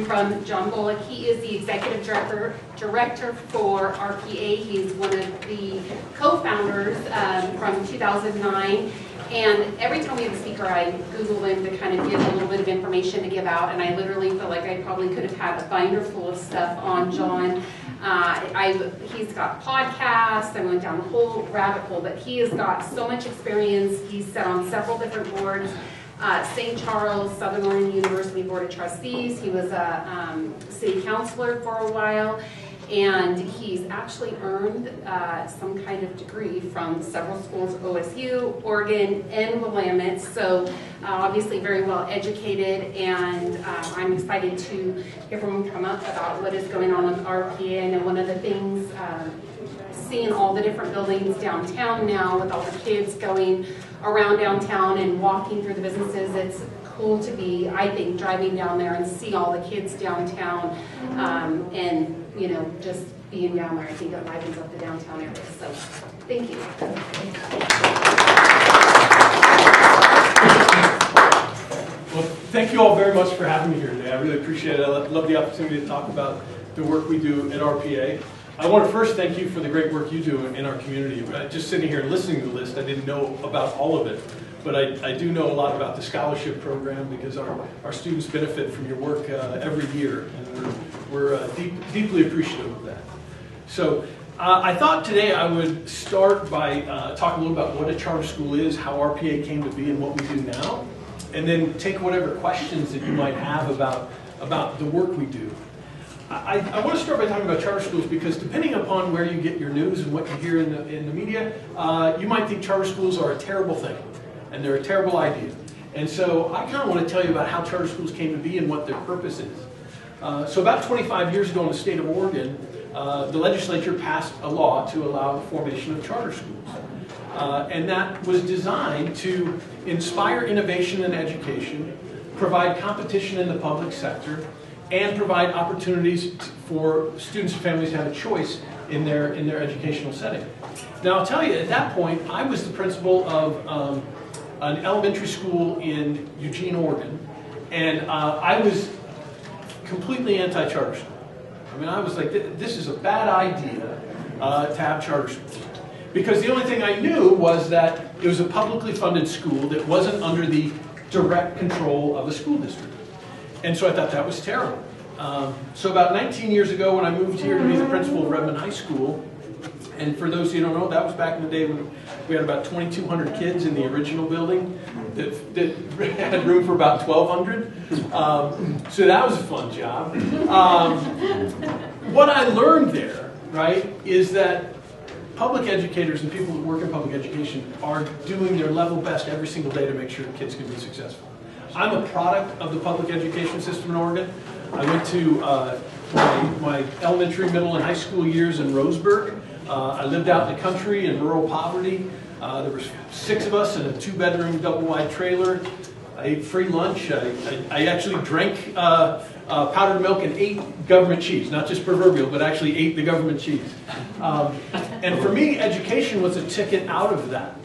learning from Jon Bullock. He is the executive director for RPA. He's one of the co-founders from 2009. And every time we have a speaker, I Google them to kind of give a little bit of information to give out. And I literally feel like I probably could have had a binder full of stuff on Jon. He's got podcasts. I went down the whole rabbit hole, but he has got so much experience. He's sat on several different boards. St. Charles, Southern Oregon University Board of Trustees. He was a city councilor for a while, and he's actually earned some kind of degree from several schools, OSU, Oregon, and Willamette. So obviously very well educated, and I'm excited to hear from him come up about what is going on with RPA. And one of the things, seeing all the different buildings downtown now with all the kids going around downtown and walking through the businesses, it's cool to be, I think, driving down there and see all the kids downtown, and you know, just being down there. I think it livens up the downtown area. So, thank you. Well, thank you all very much for having me here today. I really appreciate it. I love the opportunity to talk about the work we do at RPA. I want to first thank you for the great work you do in our community. Just sitting here and listening to the list, I didn't know about all of it, but I do know a lot about the scholarship program because our students benefit from your work every year, and we're deeply appreciative of that. So I thought today I would start by talking a little about what a charter school is, how RPA came to be, and what we do now, and then take whatever questions that you might have about the work we do. I want to start by talking about charter schools because depending upon where you get your news and what you hear in the media, you might think charter schools are a terrible thing and they're a terrible idea. And so I kind of want to tell you about how charter schools came to be and what their purpose is. So about 25 years ago in the state of Oregon, the legislature passed a law to allow the formation of charter schools. And that was designed to inspire innovation and education, provide competition in the public sector, and provide opportunities for students and families to have a choice in their educational setting. Now I'll tell you, at that point, I was the principal of an elementary school in Eugene, Oregon, and I was completely anti-charter school. I mean, I was like, this is a bad idea to have charter schools. Because the only thing I knew was that it was a publicly funded school that wasn't under the direct control of the school district. And so I thought that was terrible. So about 19 years ago when I moved here to be the principal of Redmond High School, and for those who don't know, that was back in the day when we had about 2,200 kids in the original building that had room for about 1,200. So that was a fun job. What I learned there, right, is that public educators and people that work in public education are doing their level best every single day to make sure kids can be successful. I'm a product of the public education system in Oregon. I went to my elementary, middle, and high school years in Roseburg. I lived out in the country in rural poverty. There were 6 of us in a 2-bedroom, double-wide trailer. I ate free lunch. I actually drank powdered milk and ate government cheese, not just proverbial, but actually ate the government cheese. And for me, education was a ticket out of that.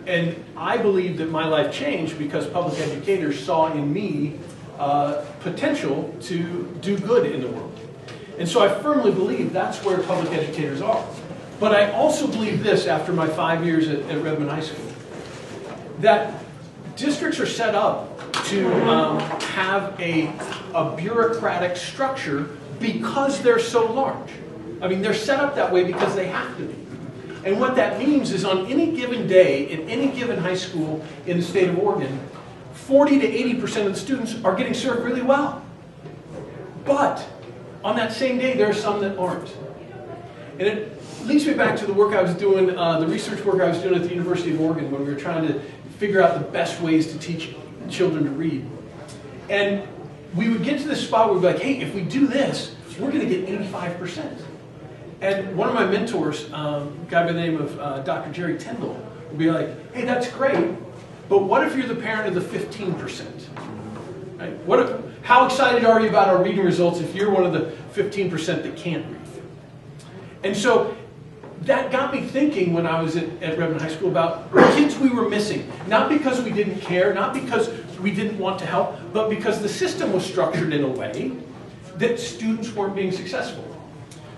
And I believe that my life changed because public educators saw in me potential to do good in the world. And so I firmly believe that's where public educators are. But I also believe this after my 5 years at Redmond High School, that districts are set up to have a bureaucratic structure because they're so large. I mean, they're set up that way because they have to be. And what that means is on any given day, in any given high school in the state of Oregon, 40 to 80% of the students are getting served really well. But on that same day, there are some that aren't. And it leads me back to the work I was doing, the research work I was doing at the University of Oregon when we were trying to figure out the best ways to teach children to read. And we would get to this spot where we'd be like, hey, if we do this, we're going to get 85%. And one of my mentors, a guy by the name of Dr. Jerry Tyndall, would be like, hey, that's great, but what if you're the parent of the 15%? Right? How excited are you about our reading results if you're one of the 15% that can't read? And so that got me thinking when I was at Redmond High School about the kids we were missing. Not because we didn't care, not because we didn't want to help, but because the system was structured in a way that students weren't being successful.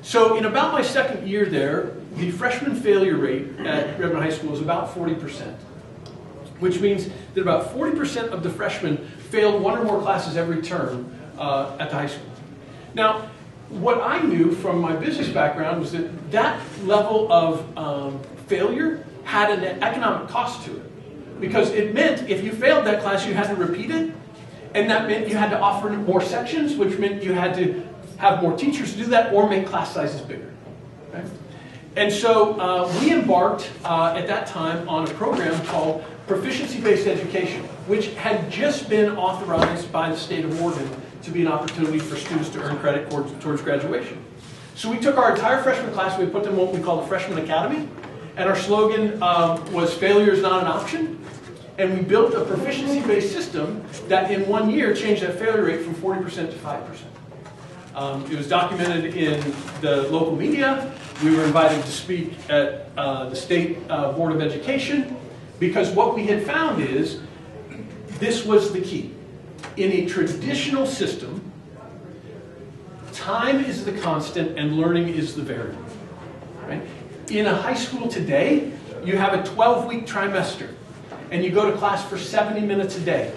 So in about my second year there, the freshman failure rate at Redmond High School was about 40%, which means that about 40% of the freshmen failed one or more classes every term at the high school. Now, what I knew from my business background was that that level of failure had an economic cost to it. Because it meant if you failed that class, you had to repeat it, and that meant you had to offer more sections, which meant you had to have more teachers do that or make class sizes bigger. Okay? And so we embarked at that time on a program called Proficiency-Based Education, which had just been authorized by the state of Oregon to be an opportunity for students to earn credit towards graduation. So we took our entire freshman class, we put them in what we call the Freshman Academy, and our slogan was failure is not an option, and we built a proficiency-based system that in 1 year changed that failure rate from 40% to 5%. It was documented in the local media. We were invited to speak at the State Board of Education, because what we had found is this was the key. In a traditional system, time is the constant and learning is the variable. Right? In a high school today, you have a 12-week trimester, and you go to class for 70 minutes a day.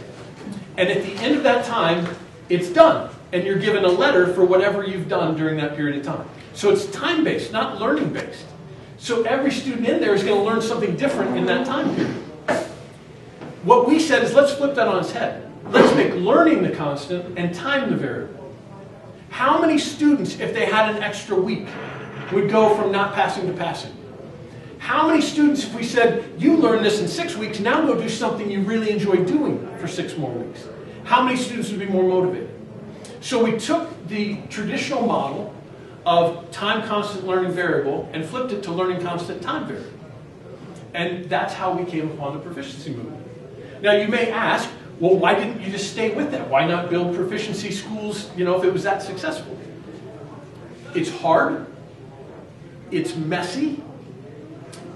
And at the end of that time, it's done, and you're given a letter for whatever you've done during that period of time. So it's time-based, not learning-based. So every student in there is going to learn something different in that time period. What we said is, let's flip that on its head. Let's make learning the constant and time the variable. How many students, if they had an extra week, would go from not passing to passing? How many students, if we said, you learned this in 6 weeks, now go do something you really enjoy doing for 6 more weeks? How many students would be more motivated? So we took the traditional model of time constant learning variable and flipped it to learning constant time variable. And that's how we came upon the proficiency movement. Now you may ask, well, why didn't you just stay with that? Why not build proficiency schools, if it was that successful? It's hard, it's messy,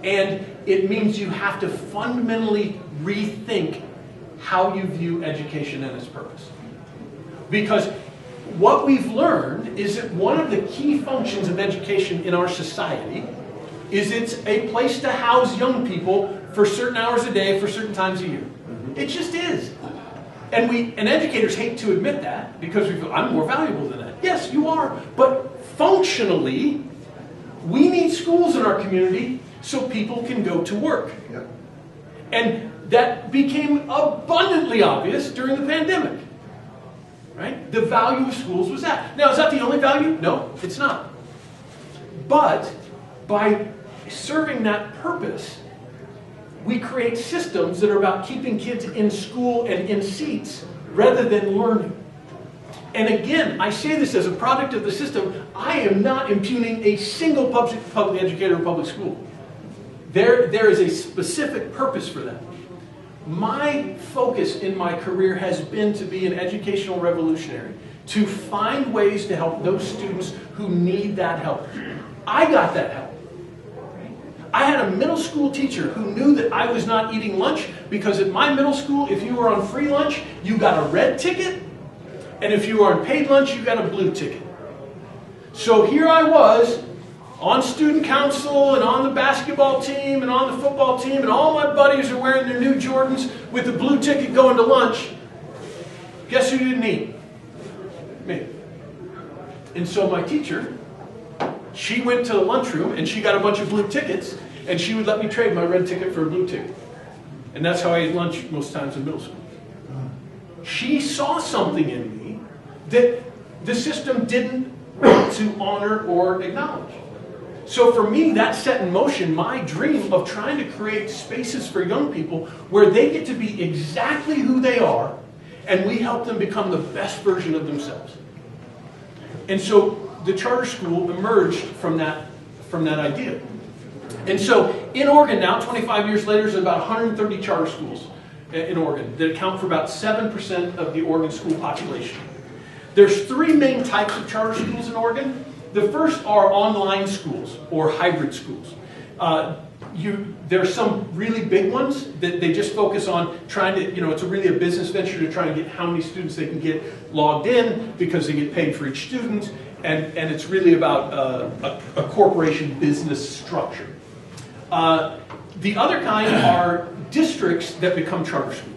and it means you have to fundamentally rethink how you view education and its purpose. Because what we've learned is that one of the key functions of education in our society is it's a place to house young people for certain hours a day, for certain times a year. It just is. And educators hate to admit that because we feel, I'm more valuable than that. Yes, you are. But functionally, we need schools in our community so people can go to work. Yep. And that became abundantly obvious during the pandemic. Right? The value of schools was that. Now, is that the only value? No, it's not. But by serving that purpose, we create systems that are about keeping kids in school and in seats rather than learning. And again, I say this as a product of the system. I am not impugning a single public educator or public school. There is a specific purpose for that. My focus in my career has been to be an educational revolutionary, to find ways to help those students who need that help. I got that help. I had a middle school teacher who knew that I was not eating lunch because at my middle school, if you were on free lunch, you got a red ticket, and if you were on paid lunch, you got a blue ticket. So here I was, on student council, and on the basketball team, and on the football team, and all my buddies are wearing their new Jordans with a blue ticket going to lunch. Guess who didn't eat? Me. And so my teacher, she went to the lunchroom and she got a bunch of blue tickets, and she would let me trade my red ticket for a blue ticket. And that's how I ate lunch most times in middle school. She saw something in me that the system didn't want to honor or acknowledge. So for me, that set in motion my dream of trying to create spaces for young people where they get to be exactly who they are, and we help them become the best version of themselves. And so the charter school emerged from that idea. And so in Oregon now, 25 years later, there's about 130 charter schools in Oregon that account for about 7% of the Oregon school population. There's 3 main types of charter schools in Oregon. The first are online schools or hybrid schools. There are some really big ones that they just focus on trying to, it's really a business venture to try and get how many students they can get logged in because they get paid for each student, and it's really about a corporation business structure. The other kind are districts that become charter schools.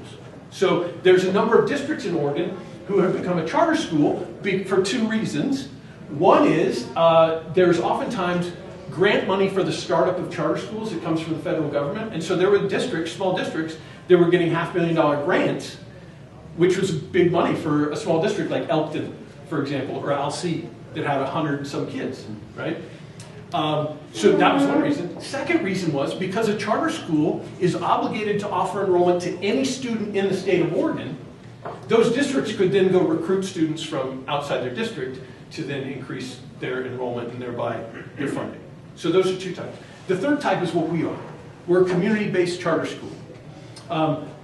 So there's a number of districts in Oregon who have become a charter school for two reasons. One is there's oftentimes grant money for the startup of charter schools that comes from the federal government. And so there were districts, small districts, that were getting $500,000 grants, which was big money for a small district like Elkton, for example, or Alsea, that had 100 and some kids, right? So that was one reason. Second reason was because a charter school is obligated to offer enrollment to any student in the state of Oregon, those districts could then go recruit students from outside their district to then increase their enrollment and thereby their funding. So those are two types. The third type is what we are. We're a community-based charter school.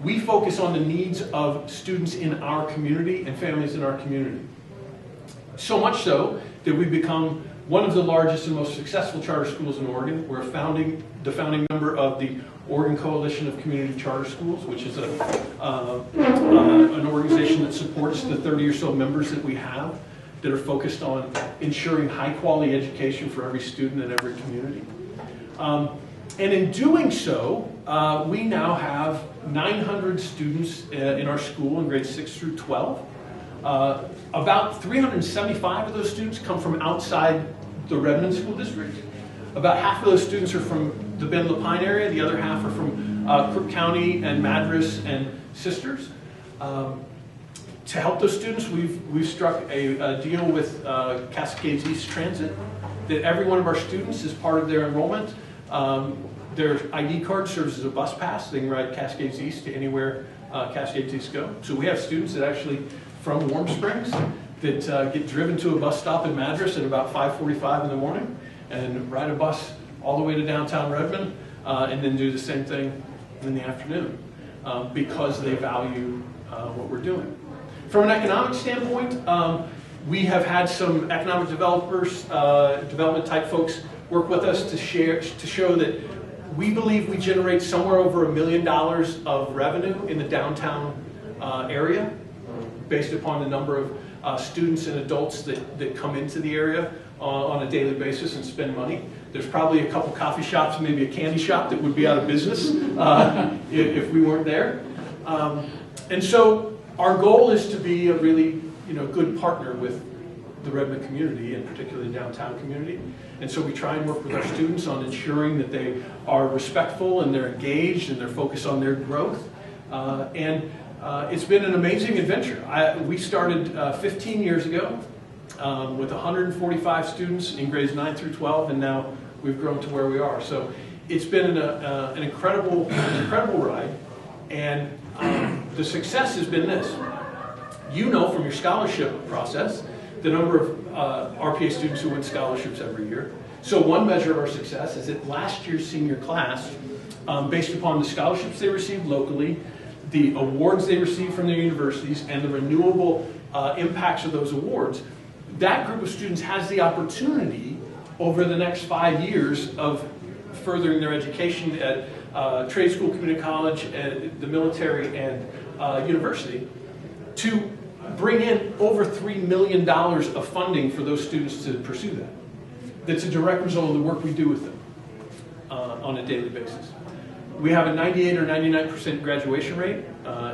We focus on the needs of students in our community and families in our community. So much so that we've become one of the largest and most successful charter schools in Oregon. We're the founding member of the Oregon Coalition of Community Charter Schools, which is an organization that supports the 30 or so members that we have that are focused on ensuring high-quality education for every student in every community. And in doing so, we now have 900 students in our school in grades 6 through 12. About 375 of those students come from outside the Redmond School District. About half of those students are from the Bend-Lapine area. The other half are from Crook County and Madras and Sisters. To help those students, we've struck a deal with Cascades East Transit that every one of our students, as part of their enrollment, their ID card serves as a bus pass. They can ride Cascades East to anywhere Cascades East go. So we have students that actually, from Warm Springs, that get driven to a bus stop in Madras at about 5:45 in the morning and ride a bus all the way to downtown Redmond and then do the same thing in the afternoon because they value what we're doing. From an economic standpoint, we have had some economic developers, development type folks work with us to show that we believe we generate somewhere over $1 million of revenue in the downtown area based upon the number of students and adults that come into the area on a daily basis and spend money. There's probably a couple coffee shops, maybe a candy shop that would be out of business if we weren't there. And so our goal is to be a really good partner with the Redmond community, and particularly the downtown community. And so we try and work with our students on ensuring that they are respectful and they're engaged and they're focused on their growth. It's been an amazing adventure. We started 15 years ago with 145 students in grades 9 through 12, and now we've grown to where we are. So it's been an incredible ride, and the success has been this. You know from your scholarship process the number of RPA students who win scholarships every year. So one measure of our success is that last year's senior class, based upon the scholarships they received locally, the awards they received from their universities, and the renewable impacts of those awards, that group of students has the opportunity over the next 5 years of furthering their education at trade school, community college, the military, and university to bring in over $3 million of funding for those students to pursue that. That's a direct result of the work we do with them on a daily basis. We have a 98 or 99% graduation rate.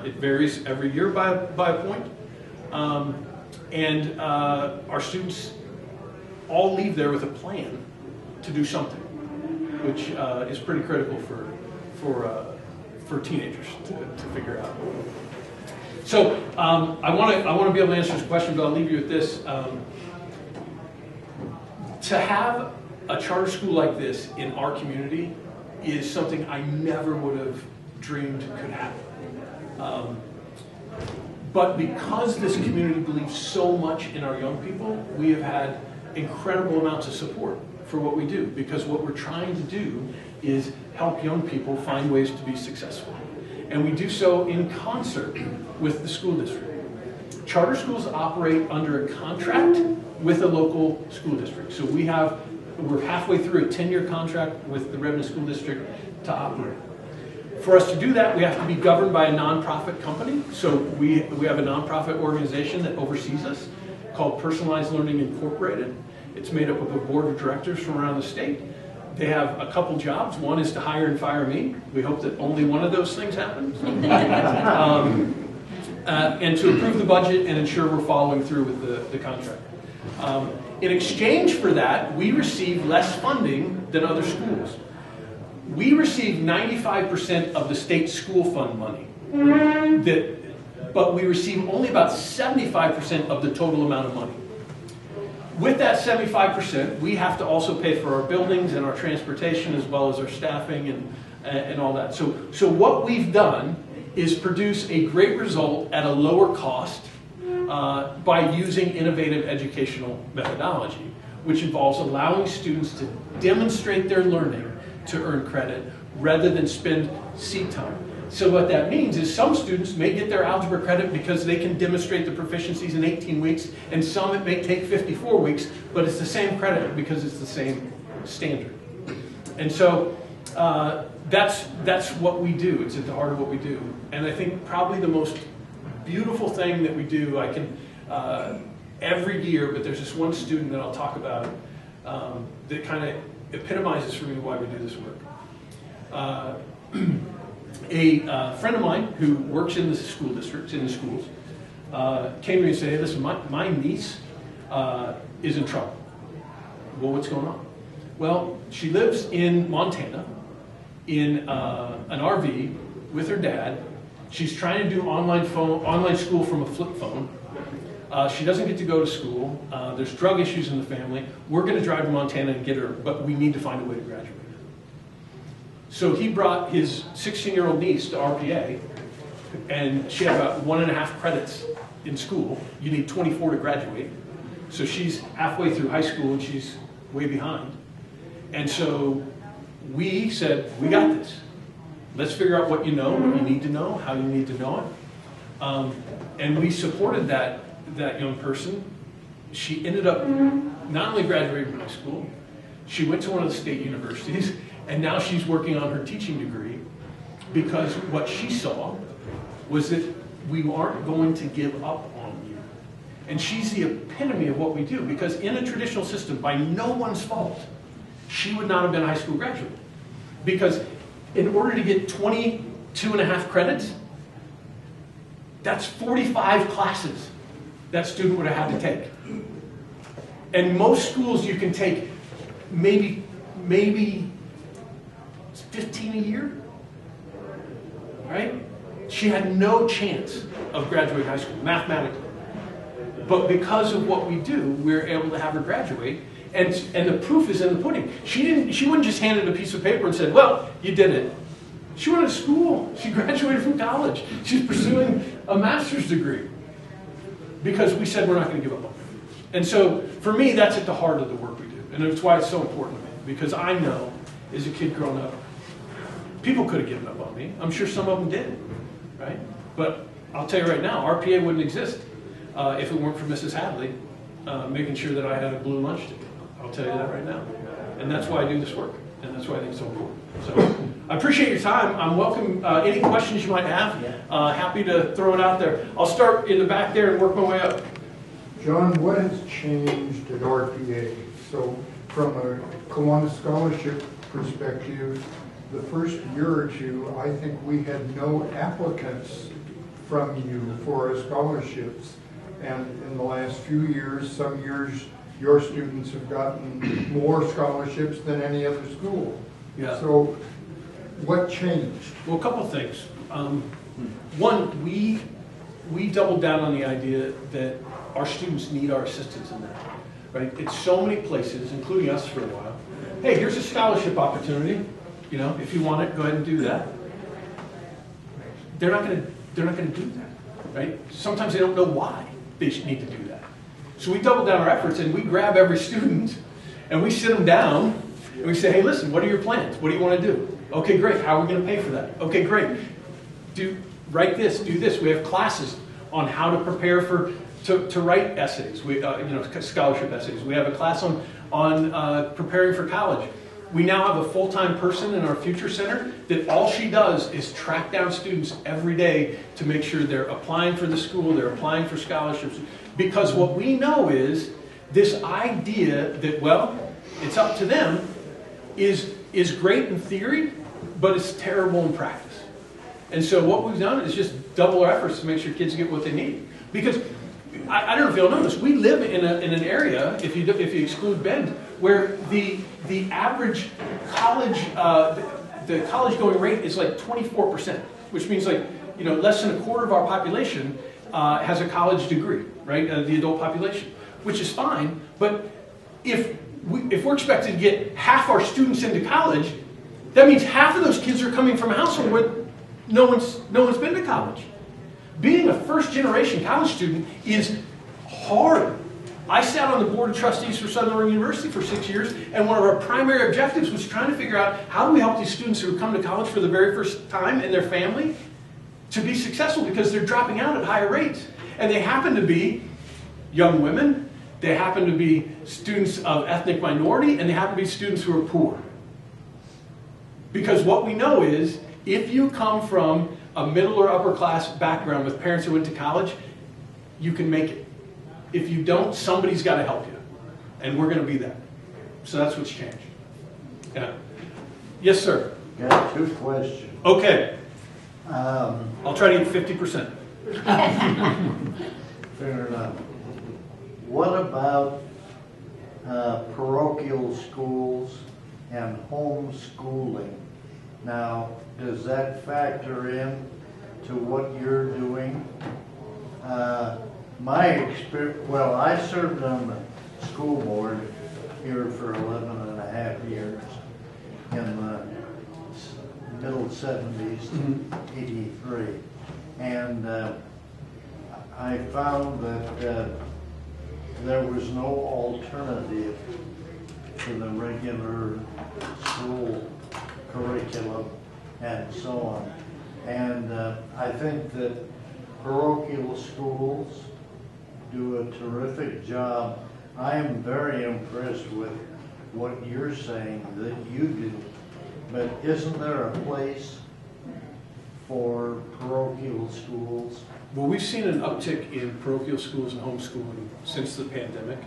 It varies every year by a point. And our students all leave there with a plan to do something, which is pretty critical for teenagers to figure out. So I want to be able to answer this question, but I'll leave you with this. To have a charter school like this in our community is something I never would have dreamed could happen. But because this community believes so much in our young people, we have had incredible amounts of support for what we do, because what we're trying to do is help young people find ways to be successful. And we do so in concert with the school district. Charter schools operate under a contract with a local school district. So we have we're halfway through a 10-year contract with the Redmond School District to operate. For us to do that, we have to be governed by a nonprofit company. So we have a nonprofit organization that oversees us called Personalized Learning Incorporated. It's made up of a board of directors from around the state. They have a couple jobs. One is to hire and fire me. We hope that only one of those things happens. And to approve the budget and ensure we're following through with the contract. In exchange for that, we receive less funding than other schools. We receive 95% of the state school fund money, but we receive only about 75% of the total amount of money. With that 75%, we have to also pay for our buildings and our transportation as well as our staffing and all that. So what we've done is produce a great result at a lower cost by using innovative educational methodology, which involves allowing students to demonstrate their learning to earn credit rather than spend seat time. So what that means is some students may get their algebra credit because they can demonstrate the proficiencies in 18 weeks, and some it may take 54 weeks, but it's the same credit because it's the same standard. And so that's what we do. It's at the heart of what we do. And I think probably the most beautiful thing that we do, I can, every year, but there's this one student that I'll talk about that kind of epitomizes for me why we do this work. A friend of mine who works in the school districts, in the schools, came to me and said, hey, listen, my niece is in trouble. Well, what's going on? Well, she lives in Montana in an RV with her dad. She's trying to do online school from a flip phone. She doesn't get to go to school. There's drug issues in the family. We're going to drive to Montana and get her, but we need to find a way to graduate. So he brought his 16-year-old niece to RPA, and she had about 1.5 credits in school. You need 24 to graduate. So she's halfway through high school and she's way behind. And so we said, we got this. Let's figure out what you know, what you need to know, how you need to know it. And we supported that young person. She ended up not only graduating from high school, she went to one of the state universities, and now she's working on her teaching degree because what she saw was that we aren't going to give up on you. And she's the epitome of what we do, because in a traditional system, by no one's fault, she would not have been a high school graduate. Because in order to get 22.5 credits, that's 45 classes that student would have had to take. And most schools you can take maybe 15 a year, right? She had no chance of graduating high school, mathematically. But because of what we do, we're able to have her graduate, and the proof is in the pudding. She wouldn't just hand it a piece of paper and said, well, you did it. She went to school. She graduated from college. She's pursuing a master's degree because we said we're not going to give up on her. And so for me, that's at the heart of the work we do. And it's why it's so important to me, because I know as a kid growing up, people could have given up on me. I'm sure some of them did, right? But I'll tell you right now, RPA wouldn't exist if it weren't for Mrs. Hadley making sure that I had a blue lunch ticket. I'll tell you that right now. And that's why I do this work. And that's why I think it's so important. So I appreciate your time. I'm welcome any questions you might have. Happy to throw it out there. I'll start in the back there and work my way up. John, what has changed at RPA? So from a Kiwanis scholarship perspective, the first year or two, I think we had no applicants from you for our scholarships. And in the last few years, some years, your students have gotten more scholarships than any other school. Yeah. So what changed? Well, a couple of things. One, we doubled down on the idea that our students need our assistance in that. Right? It's so many places, including us for a while. Hey, here's a scholarship opportunity. You know, if you want it, go ahead and do that. They're not going to do that, right? Sometimes they don't know why they need to do that. So we double down our efforts and we grab every student and we sit them down and we say, hey, listen, what are your plans? What do you want to do? Okay, great. How are we going to pay for that? Okay, great. Write this, do this. We have classes on how to prepare to write essays, scholarship essays. We have a class on on preparing for college. We now have a full-time person in our Future Center that all she does is track down students every day to make sure they're applying for the school, they're applying for scholarships. Because what we know is this idea that, well, it's up to them is great in theory, but it's terrible in practice. And so what we've done is just double our efforts to make sure kids get what they need. Because I don't know if you'll know this, we live in an area, if you exclude Bend, where the average college, the college going rate is like 24%, which means like, you know, less than a quarter of our population has a college degree, right? The adult population, which is fine. But if we're expected to get half our students into college, that means half of those kids are coming from a household where no one's been to college. Being a first-generation college student is hard. I sat on the board of trustees for Southern Oregon University for 6 years, and one of our primary objectives was trying to figure out how do we help these students who come to college for the very first time and their family to be successful, because they're dropping out at higher rates. And they happen to be young women, they happen to be students of ethnic minority, and they happen to be students who are poor. Because what we know is, if you come from a middle or upper class background with parents who went to college, you can make it. If you don't, somebody's got to help you. And we're going to be that. So that's what's changed. Yeah. Yes, sir. Got 2 questions. Okay. I'll try to get 50%. Fair enough. What about parochial schools and homeschooling? Now, does that factor in to what you're doing? My experience, well, I served on the school board here for 11 and a half years in the middle 70s, 83. And I found that there was no alternative to the regular school curriculum and so on. And I think that parochial schools do a terrific job. I am very impressed with what you're saying that you do, but isn't there a place for parochial schools? Well, we've seen an uptick in parochial schools and homeschooling since the pandemic,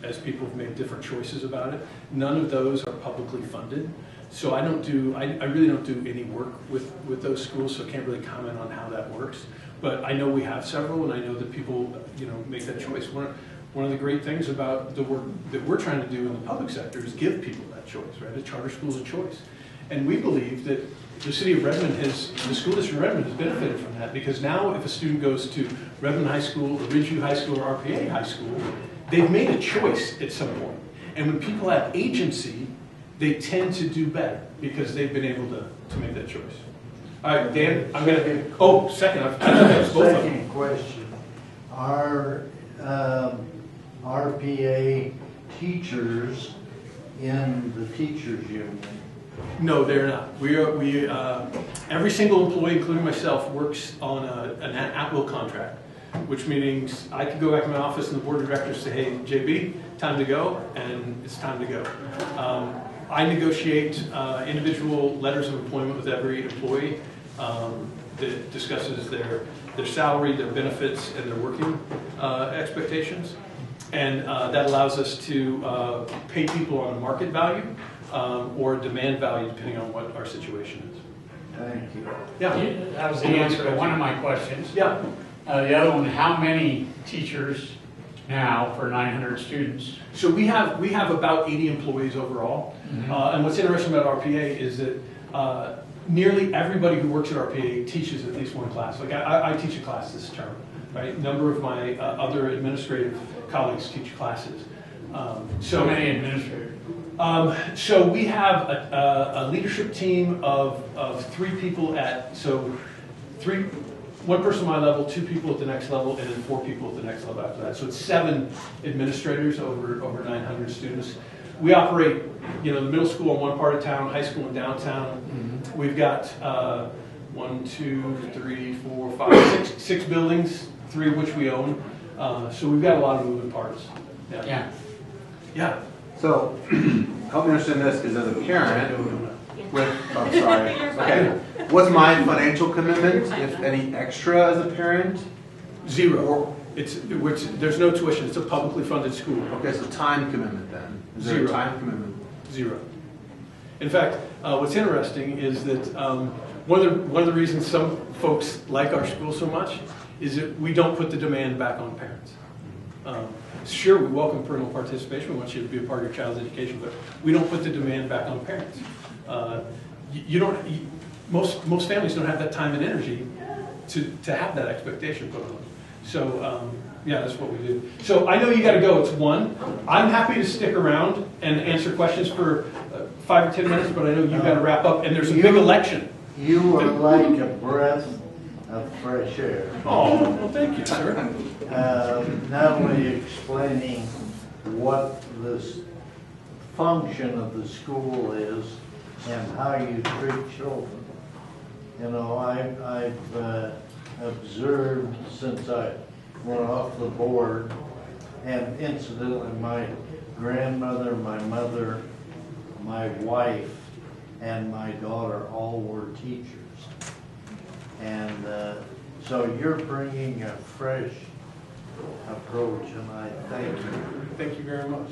as people have made different choices about it. None of those are publicly funded. So I really don't do any work with those schools, so I can't really comment on how that works. But I know we have several, and I know that people, you know, make that choice. One of the great things about the work that we're trying to do in the public sector is give people that choice, right? A charter school's a choice. And we believe that the city of Redmond the school district of Redmond has benefited from that, because now if a student goes to Redmond High School, or Ridgeview High School, or RPA High School, they've made a choice at some point. And when people have agency, they tend to do better because they've been able to make that choice. All right, Dan, I'm going to, second, I've both of them. Second question. Are RPA teachers in the teachers union? No, they're not. We every single employee, including myself, works on an at-will contract, which means I could go back to my office and the board of directors say, hey, JB, time to go, and it's time to go. I negotiate individual letters of employment with every employee that discusses their salary, their benefits, and their working expectations. And that allows us to pay people on a market value or demand value, depending on what our situation is. Thank you. Yeah. That was the answer to one of my questions. Yeah. The other one, how many teachers now for 900 students? So we have about 80 employees overall. Mm-hmm. And what's interesting about RPA is that nearly everybody who works at RPA teaches at least one class. Like I teach a class this term, right? A number of my other administrative colleagues teach classes. So many administrators? So we have a leadership team of 3 people one person at my level, 2 people at the next level, and then 4 people at the next level after that. So it's 7 administrators over 900 students. We operate, the middle school in one part of town, high school in downtown. Mm-hmm. We've got 6 buildings, 3 of which we own. So we've got a lot of moving parts. Yeah. Yeah. So, help me understand this, because as a parent, I'm sorry, okay. What's my financial commitment, if any extra as a parent? Zero. There's no tuition, it's a publicly funded school. Okay, so time commitment then? Is there Zero. a time commitment? Zero. In fact, what's interesting is that one of the reasons some folks like our school so much is that we don't put the demand back on parents. Sure, we welcome parental participation, we want you to be a part of your child's education, but we don't put the demand back on parents. Most families don't have that time and energy to have that expectation put on them. So, yeah, that's what we do. So I know you got to go. It's 1. I'm happy to stick around and answer questions for 5 or 10 minutes, but I know you got to wrap up, and there's a big election. You are like a breath of fresh air. Oh, well, thank you, sir. Not only explaining what this function of the school is and how you treat children. You know, I've observed since I went off the board, and incidentally, my grandmother, my mother, my wife, and my daughter all were teachers. And so you're bringing a fresh approach, and I thank you. Thank you very much.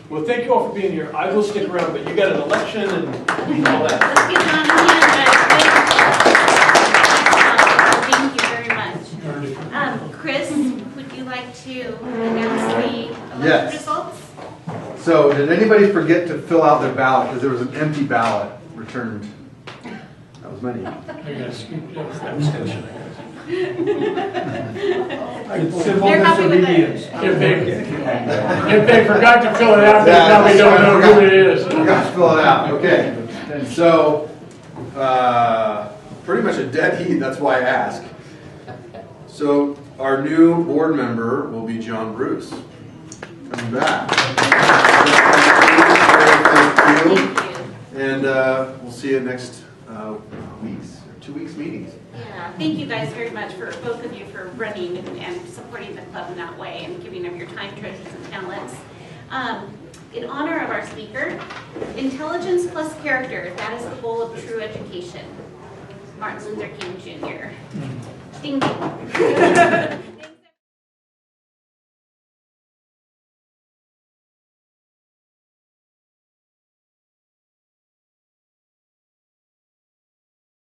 Well, thank you all for being here. I will stick around, but you got an election and all that. Let's give Jon a hand, guys. Thank you very much. Chris, would you like to announce the election Yes. results? So, did anybody forget to fill out their ballot? Because there was an empty ballot returned. That was many. They're happy with it. If they forgot to fill it out, they probably don't know who it is. Forgot to fill it out, okay. And so, pretty much a dead heat, that's why I ask. So, our new board member will be John Bruce. Coming back. Thank you. And we'll see you next week's, 2 weeks meetings. Yeah, thank you guys very much for both of you for running and supporting the club in that way and giving of your time, treasures, and talents. In honor of our speaker, intelligence plus character, that is the goal of true education. Martin Luther King Jr. Ding ding.